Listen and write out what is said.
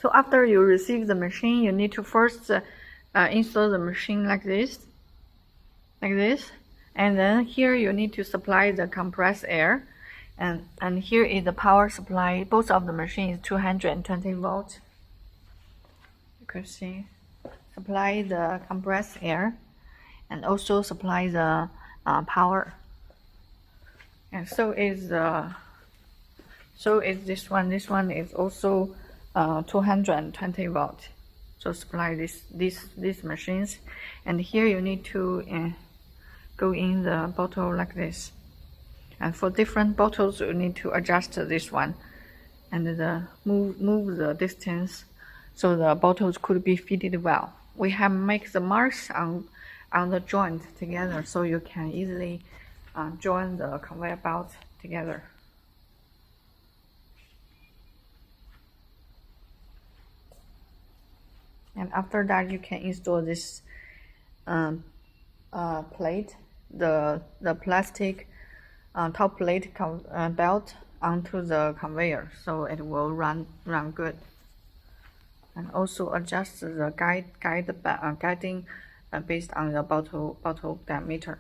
So after you receive the machine, you need to first install the machine like this, and then here you need to supply the compressed air, and here is the power supply. Both of the machines 220 volts. You can see, supply the compressed air, and also supply the power. And so is this one. This one is also 220 volts. So supply these machines, and here you need to go in the bottle like this. And for different bottles, you need to adjust this one, and move the distance so the bottles could be fitted well. We have make the marks on the joint together, so you can easily join the conveyor belt together. And after that, you can install this plate, the plastic top plate belt onto the conveyor, so it will run good. And also adjust the guiding based on the bottle diameter.